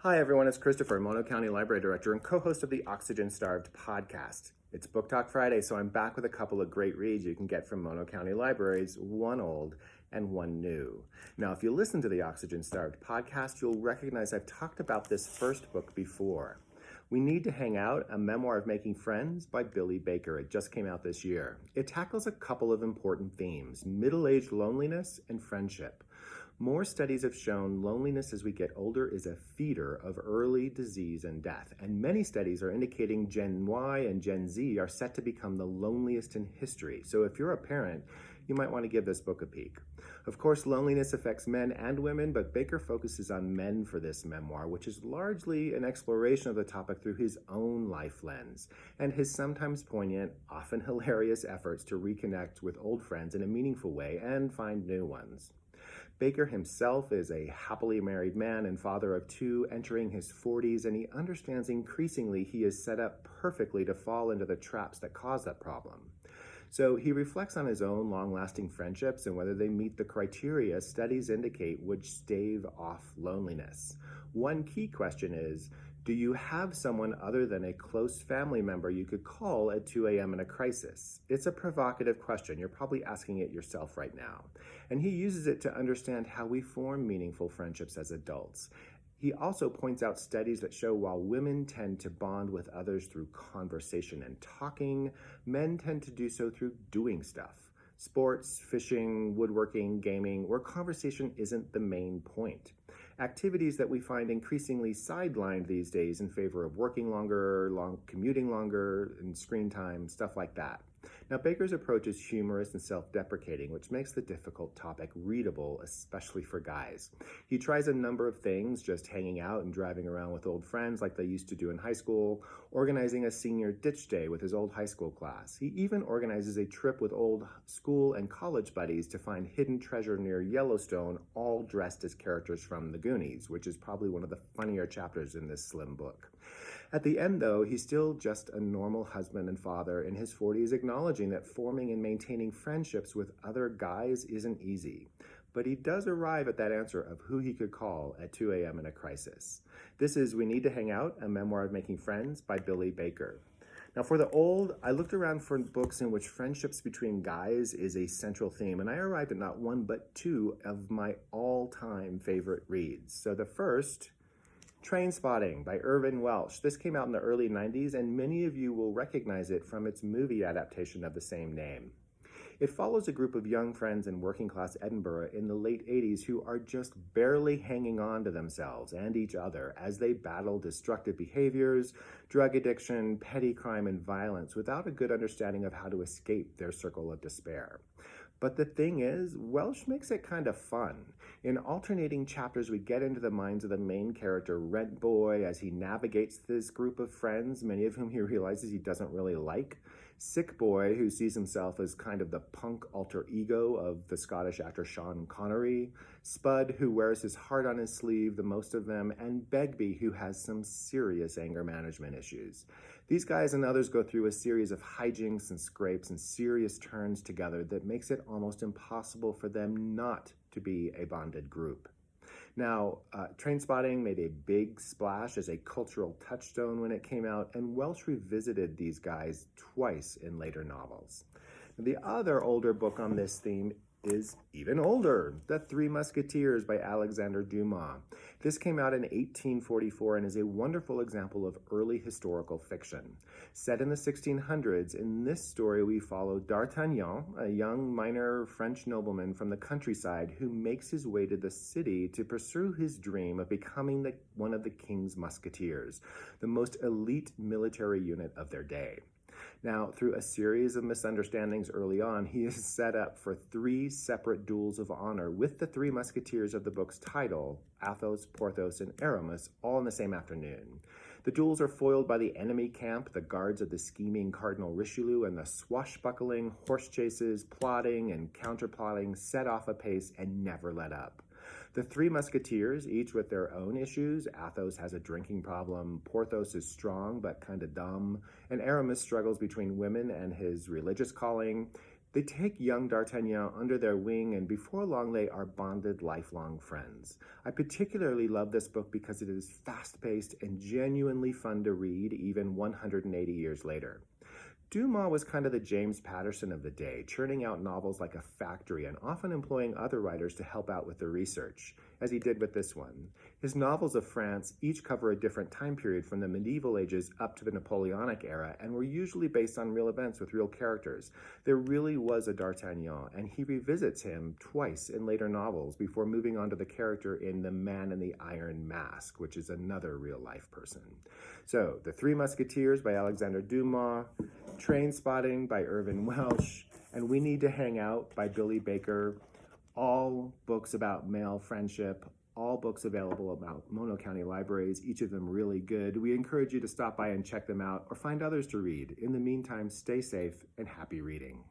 Hi, everyone. It's Christopher, Mono County Library Director and co-host of the Oxygen Starved podcast. It's Book Talk Friday, so I'm back with a couple of great reads you can get from Mono County Libraries, one old and one new. Now, if you listen to the Oxygen Starved podcast, you'll recognize I've talked about this first book before. We Need to Hang Out, a memoir of making friends by Billy Baker. It just came out this year. It tackles a couple of important themes: middle-aged loneliness and friendship. More studies have shown loneliness as we get older is a feeder of early disease and death, and many studies are indicating Gen Y and Gen Z are set to become the loneliest in history. So if you're a parent, you might want to give this book a peek. Of course, loneliness affects men and women, but Baker focuses on men for this memoir, which is largely an exploration of the topic through his own life lens, and his sometimes poignant, often hilarious efforts to reconnect with old friends in a meaningful way and find new ones. Baker himself is a happily married man and father of two, entering his 40s, and he understands increasingly he is set up perfectly to fall into the traps that cause that problem. So he reflects on his own long-lasting friendships and whether they meet the criteria studies indicate would stave off loneliness. One key question is, do you have someone other than a close family member you could call at 2 a.m. in a crisis? It's a provocative question. You're probably asking it yourself right now. And he uses it to understand how we form meaningful friendships as adults. He also points out studies that show while women tend to bond with others through conversation and talking, men tend to do so through doing stuff. Sports, fishing, woodworking, gaming, where conversation isn't the main point. Activities that we find increasingly sidelined these days in favor of working longer, commuting longer, and screen time, stuff like that. Now, Baker's approach is humorous and self-deprecating, which makes the difficult topic readable, especially for guys. He tries a number of things, just hanging out and driving around with old friends like they used to do in high school, organizing a senior ditch day with his old high school class. He even organizes a trip with old school and college buddies to find hidden treasure near Yellowstone, all dressed as characters from The Goonies, which is probably one of the funnier chapters in this slim book. At the end, though, he's still just a normal husband and father in his 40s, acknowledging that forming and maintaining friendships with other guys isn't easy. But he does arrive at that answer of who he could call at 2 a.m. in a crisis. This is We Need to Hang Out, a memoir of making friends by Billy Baker. Now, for the old, I looked around for books in which friendships between guys is a central theme, and I arrived at not one but two of my all-time favorite reads. So the first, Trainspotting by Irvin Welsh. This came out in the early 90s, and many of you will recognize it from its movie adaptation of the same name. It follows a group of young friends in working-class Edinburgh in the late 80s who are just barely hanging on to themselves and each other as they battle destructive behaviors, drug addiction, petty crime, and violence without a good understanding of how to escape their circle of despair. But the thing is, Welsh makes it kind of fun. In alternating chapters, we get into the minds of the main character, Rent Boy, as he navigates this group of friends, many of whom he realizes he doesn't really like. Sick Boy, who sees himself as kind of the punk alter ego of the Scottish actor Sean Connery. Spud, who wears his heart on his sleeve, the most of them. And Begbie, who has some serious anger management issues. These guys and others go through a series of hijinks and scrapes and serious turns together that makes it almost impossible for them not to be a bonded group. Now, Trainspotting made a big splash as a cultural touchstone when it came out, and Welsh revisited these guys twice in later novels. The other older book on this theme is even older, The Three Musketeers by Alexander Dumas. This came out in 1844 and is a wonderful example of early historical fiction. Set in the 1600s, in this story we follow D'Artagnan, a young minor French nobleman from the countryside who makes his way to the city to pursue his dream of becoming one of the king's musketeers, the most elite military unit of their day. Now, through a series of misunderstandings early on, he is set up for 3 separate duels of honor with the 3 musketeers of the book's title, Athos, Porthos, and Aramis, all in the same afternoon. The duels are foiled by the enemy camp, the guards of the scheming Cardinal Richelieu, and the swashbuckling, horse chases, plotting, and counterplotting set off apace and never let up. The 3 musketeers, each with their own issues. Athos has a drinking problem, Porthos is strong but kind of dumb, and Aramis struggles between women and his religious calling. They take young D'Artagnan under their wing, and before long they are bonded lifelong friends. I particularly love this book because it is fast-paced and genuinely fun to read even 180 years later. Dumas was kind of the James Patterson of the day, churning out novels like a factory and often employing other writers to help out with the research, as he did with this one. His novels of France each cover a different time period from the medieval ages up to the Napoleonic era and were usually based on real events with real characters. There really was a D'Artagnan, and he revisits him twice in later novels before moving on to the character in The Man in the Iron Mask, which is another real-life person. So, The Three Musketeers by Alexander Dumas, Trainspotting by Irvin Welsh, and We Need to Hang Out by Billy Baker, all books about male friendship, all books available about Mono County Libraries, each of them really good. We encourage you to stop by and check them out or find others to read. In the meantime, stay safe and happy reading.